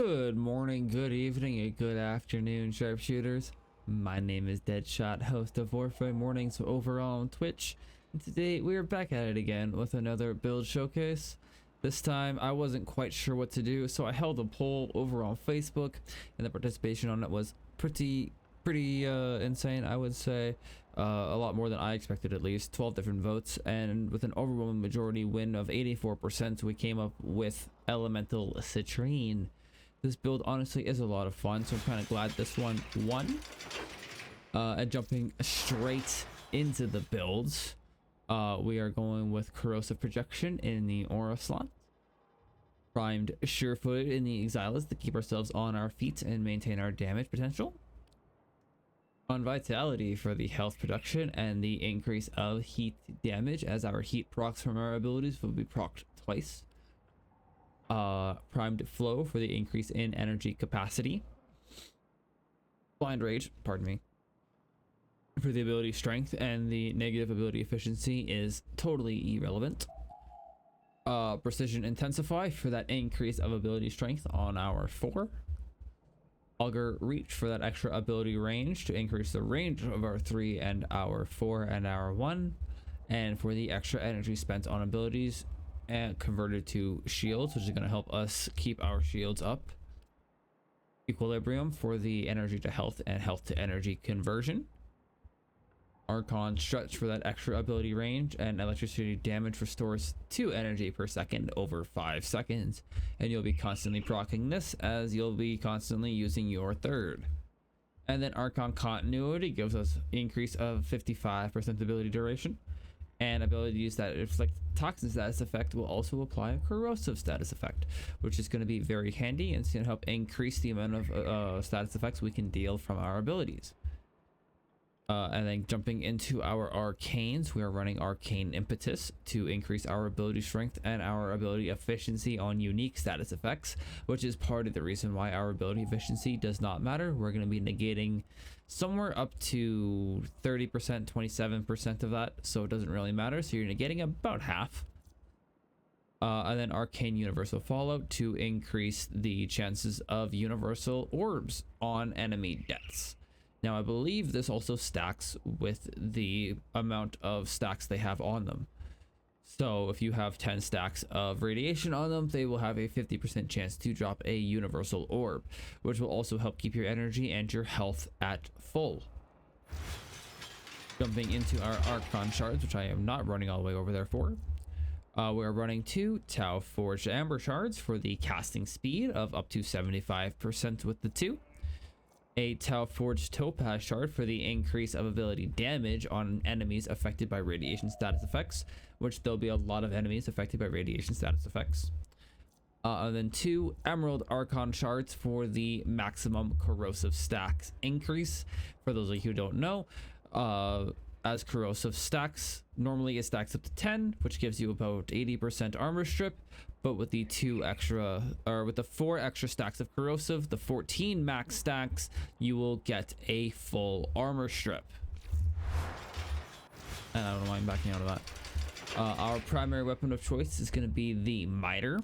Good morning, good evening, and good afternoon, sharpshooters. My name is Deadshot, host of Warframe Mornings over on Twitch, and today we are back at it again with another build showcase. This time I wasn't quite sure what to do, so I held a poll over on Facebook, and the participation on it was pretty insane, I would say. A lot more than I expected, at least 12 different votes, and with an overwhelming majority win of 84%, we came up with Elemental Citrine. This build honestly is a lot of fun, so I'm kind of glad this one won. And jumping straight into the builds, we are going with corrosive projection in the aura slot, primed sure-footed in the exiles to keep ourselves on our feet and maintain our damage potential, on vitality for the health production and the increase of heat damage, as our heat procs from our abilities will be procced twice. Primed flow for the increase in energy capacity. Blind rage, pardon me, for the ability strength, and the negative ability efficiency is totally irrelevant. Precision intensify for that increase of ability strength on our 4. Augur reach for that extra ability range to increase the range of our 3 and our 4 and our 1, and for the extra energy spent on abilities and converted to shields, which is going to help us keep our shields up. Equilibrium for the energy to health and health to energy conversion. Archon stretch for that extra ability range, and electricity damage restores 2 energy per second over 5 seconds, and you'll be constantly proccing this as you'll be constantly using your 3rd. And then Archon continuity gives us increase of 55% ability duration, and abilities that inflict toxin status effect will also apply a corrosive status effect, which is going to be very handy and it's going to help increase the amount of status effects we can deal from our abilities. And then jumping into our arcanes, we are running arcane impetus to increase our ability strength and our ability efficiency on unique status effects, which is part of the reason why our ability efficiency does not matter. We're going to be negating somewhere up to 30%, 27% of that, so it doesn't really matter. So you're negating about half. And then arcane universal fallout to increase the chances of universal orbs on enemy deaths. Now, I believe this also stacks with the amount of stacks they have on them. So if you have 10 stacks of radiation on them, they will have a 50% chance to drop a universal orb, which will also help keep your energy and your health at full. Jumping into our Archon shards, which I am not running all the way over there for. We're running 2 Tau Forged Amber shards for the casting speed of up to 75% with the 2. A Tau Forged Topaz shard for the increase of ability damage on enemies affected by radiation status effects, which there'll be a lot of enemies affected by radiation status effects. And then 2 Emerald Archon shards for the maximum corrosive stacks increase. For those of you who don't know, as corrosive stacks, normally it stacks up to 10, which gives you about 80% armor strip. But with the 4 extra stacks of corrosive, the 14 max stacks, you will get a full armor strip. And I don't mind backing out of that. Our primary weapon of choice is going to be the miter.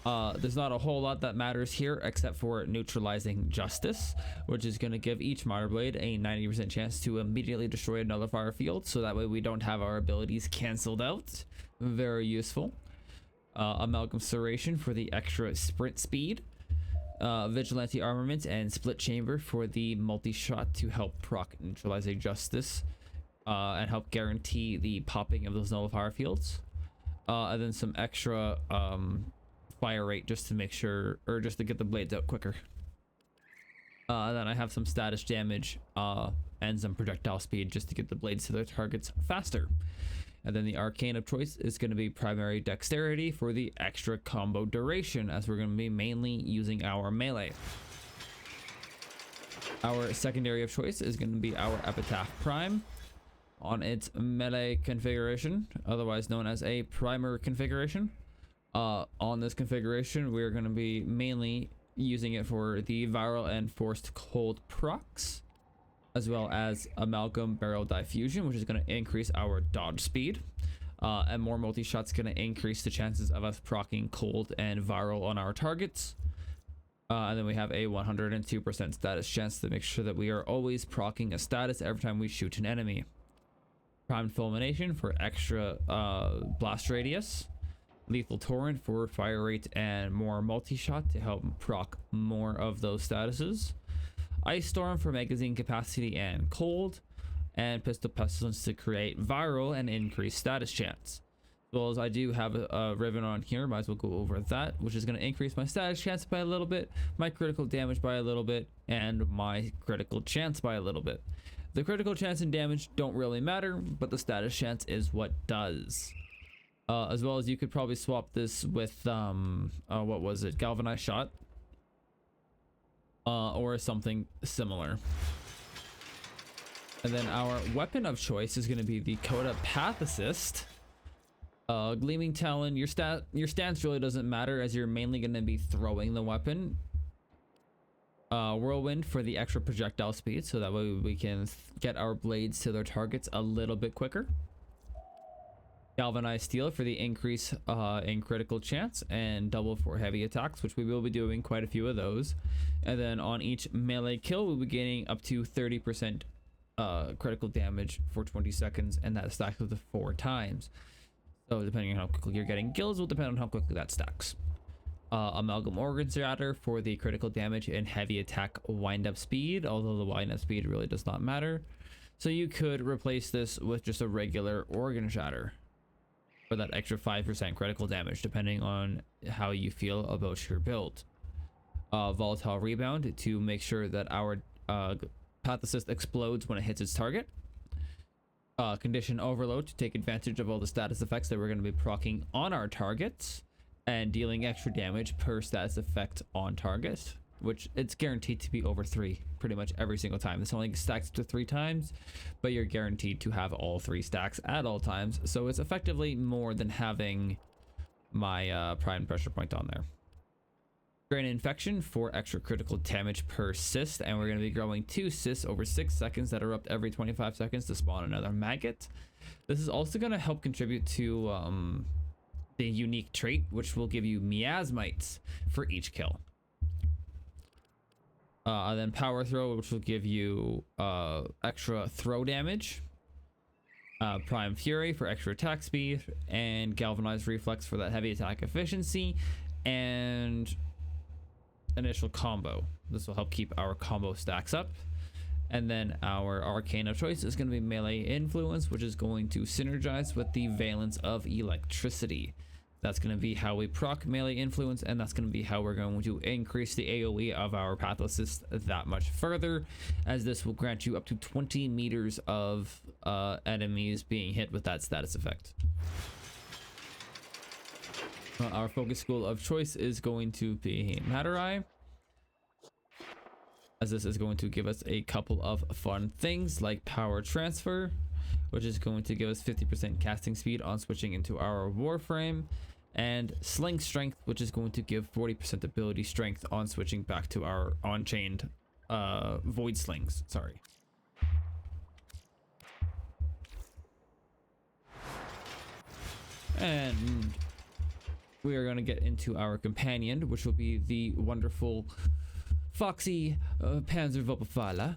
There's not a whole lot that matters here except for neutralizing justice, which is going to give each miter blade a 90% chance to immediately destroy a nullifier field, so that way we don't have our abilities canceled out. Very useful. Amalgam serration for the extra sprint speed. Vigilante armament and split chamber for the multi-shot to help proc neutralizing justice and help guarantee the popping of those nullifier fields. And then some extra fire rate just to make sure, or just to get the blades out quicker. Then I have some status damage and some projectile speed just to get the blades to their targets faster. And then the arcane of choice is going to be primary dexterity for the extra combo duration, as we're going to be mainly using our melee. Our secondary of choice is going to be our Epitaph Prime on its melee configuration, otherwise known as a primer configuration. On this configuration, we're going to be mainly using it for the viral and forced cold procs, as well as amalgam barrel diffusion, which is going to increase our dodge speed. And more multi-shots going to increase the chances of us proccing cold and viral on our targets. And then we have a 102% status chance to make sure that we are always proccing a status every time we shoot an enemy. Primed Fulmination for extra blast radius. Lethal Torrent for fire rate and more multi-shot to help proc more of those statuses. Ice Storm for magazine capacity and cold. And Pistol Pestilence to create viral and increase status chance. As well as I do have a ribbon on here, might as well go over that, which is going to increase my status chance by a little bit, my critical damage by a little bit, and my critical chance by a little bit. The critical chance and damage don't really matter, but the status chance is what does. As well as you could probably swap this with what was it, Galvanized Shot, or something similar. And then our weapon of choice is going to be the Coda Path Assist. Gleaming Talon, your stance really doesn't matter, as you're mainly going to be throwing the weapon. Whirlwind for the extra projectile speed, so that way we can get our blades to their targets a little bit quicker. Galvanized Steel for the increase in critical chance, and double for heavy attacks, which we will be doing quite a few of those. And then on each melee kill, we'll be getting up to 30% critical damage for 20 seconds, and that stacks up to 4 times. So depending on how quickly you're getting kills will depend on how quickly that stacks. Amalgam Organ Shatter for the critical damage and heavy attack wind-up speed, although the wind-up speed really does not matter. So you could replace this with just a regular Organ Shatter for that extra 5% critical damage, depending on how you feel about your build. Volatile Rebound to make sure that our Path Assist explodes when it hits its target. Condition Overload to take advantage of all the status effects that we're going to be proccing on our targets, and dealing extra damage per status effect on target, which it's guaranteed to be over 3 pretty much every single time. This only stacks to 3 times, but you're guaranteed to have all 3 stacks at all times, so it's effectively more than having my prime pressure point on there. Drain Infection for extra critical damage per cyst, and we're going to be growing 2 cysts over 6 seconds that erupt every 25 seconds to spawn another maggot. This is also going to help contribute to the unique trait, which will give you miasmites for each kill. Then Power Throw, which will give you extra throw damage. Prime Fury for extra attack speed, and Galvanized Reflex for that heavy attack efficiency, and Initial Combo. This will help keep our combo stacks up. And then our Arcane of choice is going to be Melee Influence, which is going to synergize with the Valence of Electricity. That's going to be how we proc Melee Influence, and that's going to be how we're going to increase the AoE of our Path Assist that much further, as this will grant you up to 20 meters of enemies being hit with that status effect. Our focus school of choice is going to be Matter Eye, as this is going to give us a couple of fun things like Power Transfer, which is going to give us 50% casting speed on switching into our Warframe, and Sling Strength, which is going to give 40% ability strength on switching back to our on-chained Void Slings. Sorry. And we are going to get into our companion, which will be the wonderful Foxy Panzer vulpaphyla.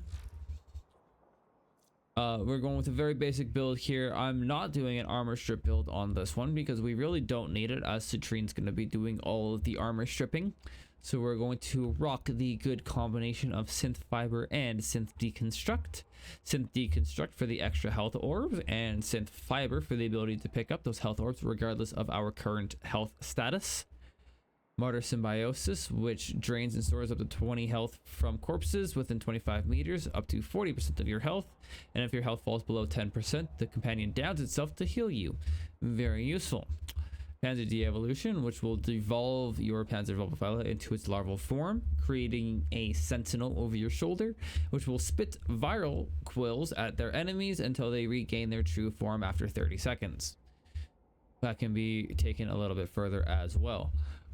We're going with a very basic build here. I'm not doing an armor strip build on this one because we really don't need it, as Cirtine's going to be doing all of the armor stripping. So we're going to rock the good combination of Synth Fiber and Synth Deconstruct. Synth Deconstruct for the extra health orbs, and Synth Fiber for the ability to pick up those health orbs regardless of our current health status. Martyr Symbiosis, which drains and stores up to 20 health from corpses within 25 meters, up to 40% of your health. And if your health falls below 10%, the companion downs itself to heal you. Very useful. Panzer De-Evolution, which will devolve your Panzer vulpaphyla into its larval form, creating a sentinel over your shoulder, which will spit viral quills at their enemies until they regain their true form after 30 seconds. That can be taken a little bit further as well.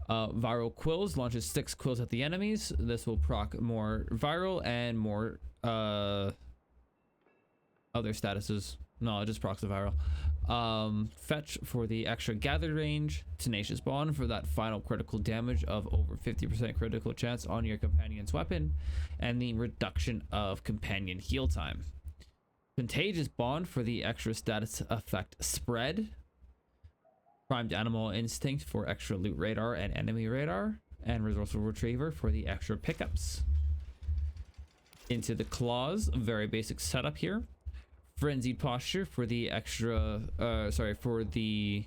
Viral Quills launches 6 quills at the enemies. This will proc more viral and more other statuses. No, it just procs the viral. Fetch for the extra gather range, Tenacious Bond for that final critical damage of over 50% critical chance on your companion's weapon, and the reduction of companion heal time. Contagious Bond for the extra status effect spread. Primed Animal Instinct for extra loot radar and enemy radar, and Resourceful Retriever for the extra pickups. Into the claws, very basic setup here. Frenzied Posture for the extra, for the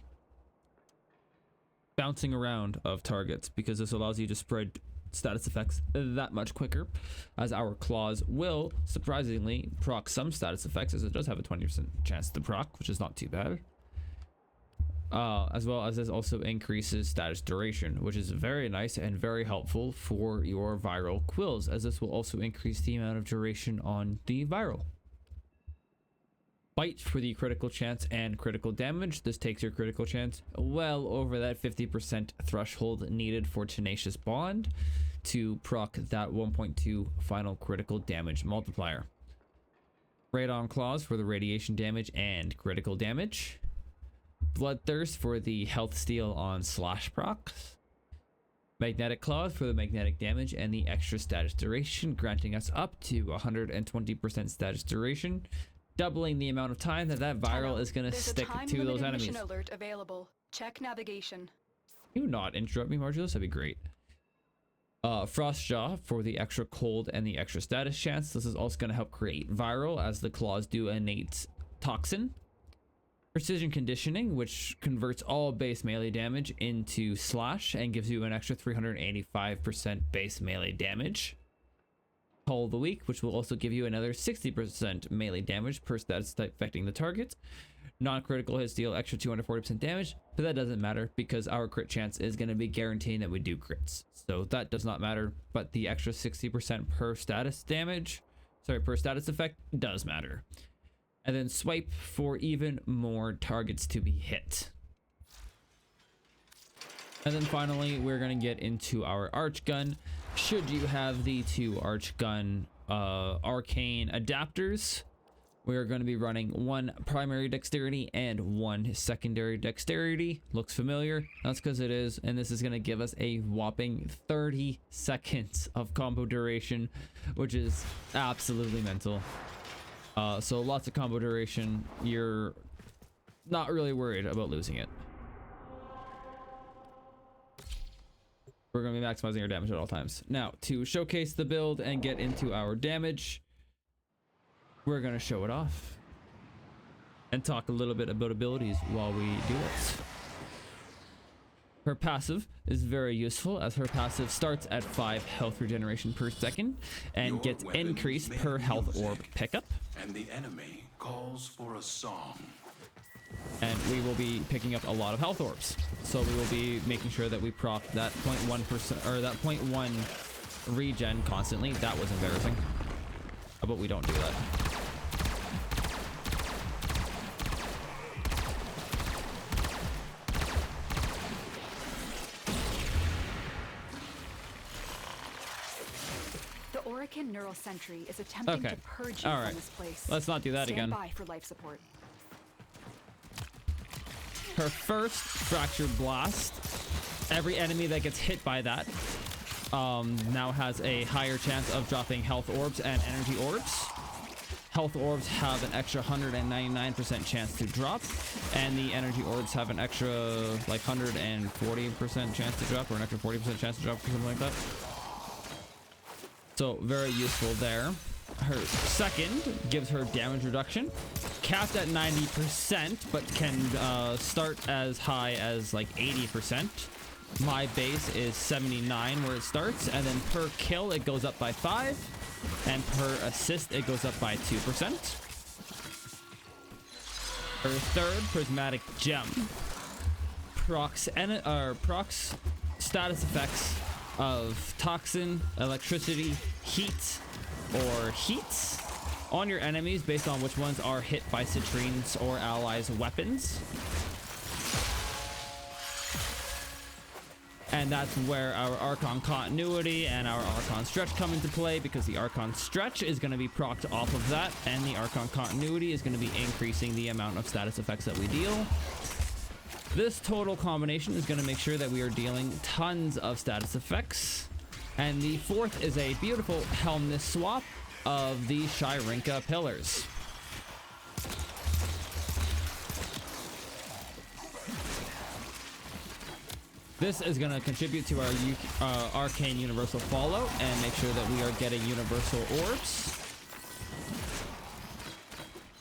bouncing around of targets, because this allows you to spread status effects that much quicker, as our claws will surprisingly proc some status effects, as it does have a 20% chance to proc, which is not too bad. As well as this also increases status duration, which is very nice and very helpful for your viral quills, as this will also increase the amount of duration on the viral. Bite for the critical chance and critical damage. This takes your critical chance well over that 50% threshold needed for Tenacious Bond to proc that 1.2 final critical damage multiplier. Radon Claws for the radiation damage and critical damage. Bloodthirst for the health steal on slash procs. Magnetic Claws for the magnetic damage and the extra status duration, granting us up to 120% status duration, doubling the amount of time that viral is going to stick to those enemies. Mission alert available. Check navigation. Can you not interrupt me, Marjolaus? That'd be great. Frostjaw for the extra cold and the extra status chance. This is also going to help create viral, as the claws do innate toxin. Precision Conditioning, which converts all base melee damage into slash and gives you an extra 385% base melee damage. Call of the Week, which will also give you another 60% melee damage per status type affecting the target. Non-critical hit deal extra 240% damage, but that doesn't matter because our crit chance is going to be guaranteeing that we do crits. So that does not matter, but the extra 60% per status effect does matter. And then Swipe for even more targets to be hit. And then finally, we're going to get into our Arch Gun. Should you have the two Arch Gun arcane adapters, we're going to be running one primary dexterity and one secondary dexterity. Looks familiar? That's because it is. And this is going to give us a whopping 30 seconds of combo duration, which is absolutely mental. So lots of combo duration. You're not really worried about losing it. We're going to be maximizing our damage at all times. Now, to showcase the build and get into our damage, we're going to show it off and talk a little bit about abilities while we do it. Her passive is very useful, as her passive starts at 5 health regeneration per second and gets increased per health orb pickup. And the enemy calls for a song. And we will be picking up a lot of health orbs, so we will be making sure that we proc that 0.1% or that 0.1 regen constantly. That was embarrassing, but we don't do that. Neural Sentry is attempting to purge you from this place. Let's not do that again. Stand by for life support. Her first Fracture Blast, every enemy that gets hit by that now has a higher chance of dropping health orbs and energy orbs. Health orbs have an extra 199% chance to drop, and the energy orbs have an extra like 140% chance to drop, or an extra 40% chance to drop, or something like that. So very useful there. Her second gives her damage reduction, capped at 90%, but can start as high as like 80%. My base is 79 where it starts, and then per kill it goes up by 5, and per assist it goes up by 2%. Her third Prismatic Gem procs status effects of toxin, electricity, heat, or heats on your enemies based on which ones are hit by Citrine's or allies' weapons. And And that's where our Archon continuity and our Archon stretch come into play, because the Archon stretch is going to be procced off of that, and the Archon continuity is going to be increasing the amount of status effects that we deal. This total combination is going to make sure that we are dealing tons of status effects. And the fourth is a beautiful helmness swap of the Shirinka pillars. This is going to contribute to our arcane universal follow and make sure that we are getting universal orbs,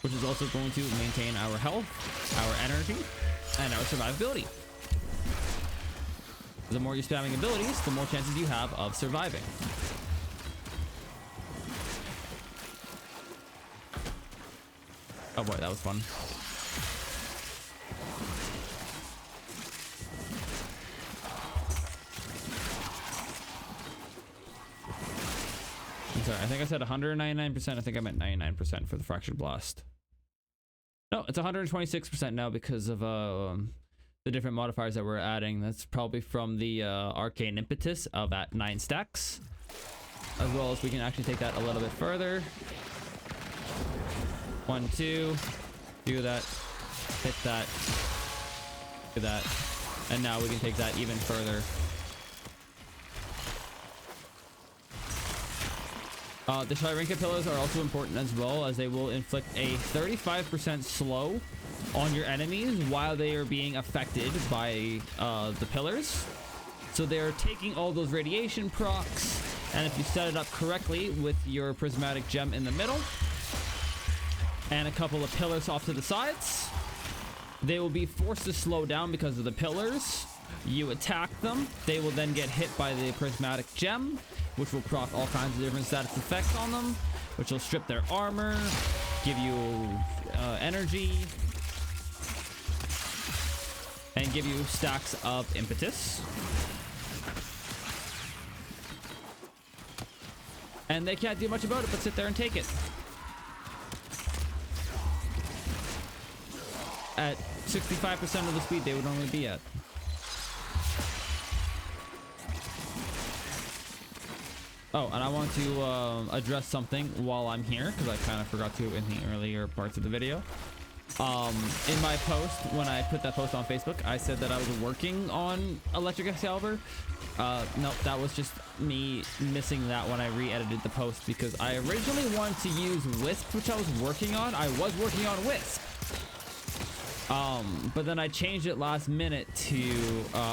which is also going to maintain our health, our energy, and our survivability. The more you're spamming abilities, the more chances you have of surviving. Oh boy, that was fun. I'm sorry, I think I said 199%. I think I meant 99% for the Fractured Blast. No, it's 126% now because of the different modifiers that we're adding. That's probably from the Arcane Impetus of at 9 stacks. As well as we can actually take that a little bit further. 1, 2, do that, hit that, do that, and now we can take that even further. The Shirinka pillars are also important as well, as they will inflict a 35% slow on your enemies while they are being affected by the pillars. So they're taking all those radiation procs, and if you set it up correctly with your prismatic gem in the middle and a couple of pillars off to the sides, they will be forced to slow down because of the pillars. You attack them, they will then get hit by the prismatic gem, which will proc all kinds of different status effects on them, which will strip their armor, give you energy, and give you stacks of impetus. And they can't do much about it but sit there and take it. At 65% of the speed they would normally be at. Oh, and I want to address something while I'm here, because I kind of forgot to in the earlier parts of the video. In my post, when I put that post on Facebook, I said that I was working on Electric Excalibur. No, that was just me missing that when I re-edited the post, because I originally wanted to use Wisp, which I was working on. I was working on Wisp. But then I changed it last minute to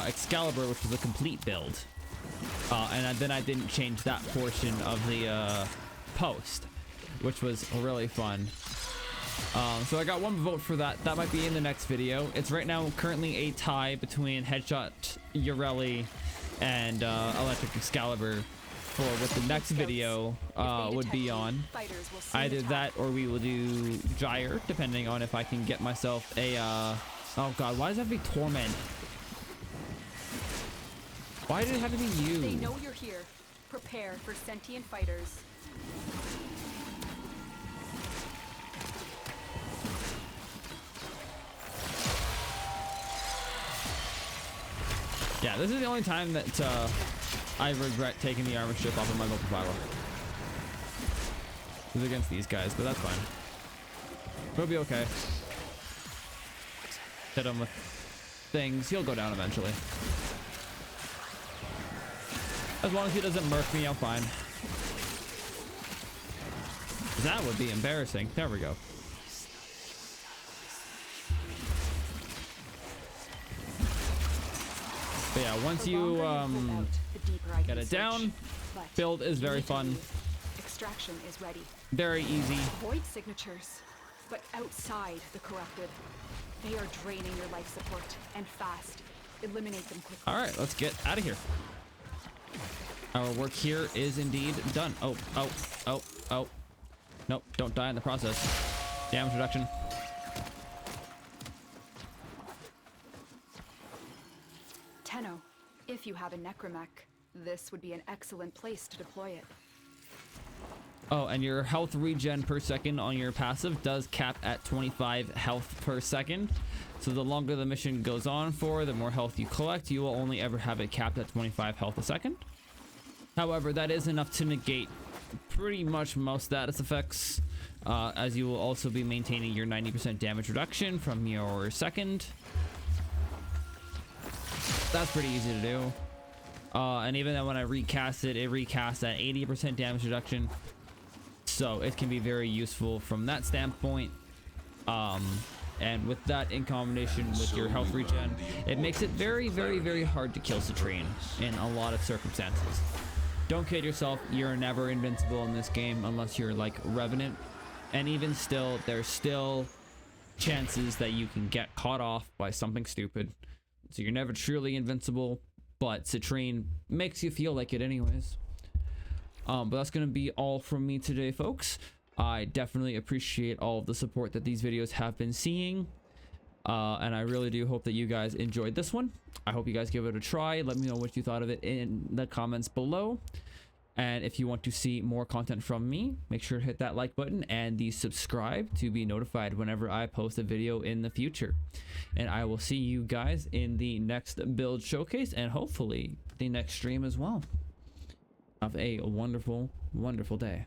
Excalibur, which was a complete build. And then I didn't change that portion of the post, which was really fun. So I got one vote for that. That might be in the next video. It's right now currently a tie between Headshot Urelli and Electric Excalibur for what the next video would be on. Either that or we will do Gyre, depending on if I can get myself a... oh god, why does that have to be Torment? Why did it have to be you? They know you're here. Prepare for sentient fighters. Yeah, this is the only time that I regret taking the armor strip off of my vulpaphyla. It's against these guys, but that's fine. We'll be okay. Hit him with things. He'll go down eventually. As long as he doesn't murk me, I'm fine. That would be embarrassing. There we go. But yeah, once you get it down, build is very fun. Extraction is ready. Very easy. Void signatures, but outside the corrupted. They are draining your life support, and fast. Eliminate them quickly. All right, let's get out of here. Our work here is indeed done. Oh, oh, oh, oh. Nope, don't die in the process. Damage reduction. Tenno, if you have a necromech, this would be an excellent place to deploy it. Oh, and your health regen per second on your passive does cap at 25 health per second. So the longer the mission goes on for, the more health you collect. You will only ever have it capped at 25 health a second. However, that is enough to negate pretty much most status effects, as you will also be maintaining your 90% damage reduction from your second. That's pretty easy to do. And even then when I recast it, it recasts at 80% damage reduction. So it can be very useful from that standpoint. And with that in combination with your health regen, it makes it very, very, very hard to kill Citrine in a lot of circumstances. Don't kid yourself, you're never invincible in this game unless you're like Revenant. And even still, there's still chances that you can get caught off by something stupid. So you're never truly invincible, but Citrine makes you feel like it anyways. But that's going to be all from me today, folks. I definitely appreciate all of the support that these videos have been seeing. And I really do hope that you guys enjoyed this one. I hope you guys give it a try. Let me know what you thought of it in the comments below. And if you want to see more content from me, make sure to hit that like button and the subscribe to be notified whenever I post a video in the future. And I will see you guys in the next build showcase and hopefully the next stream as well. Have a wonderful, wonderful day.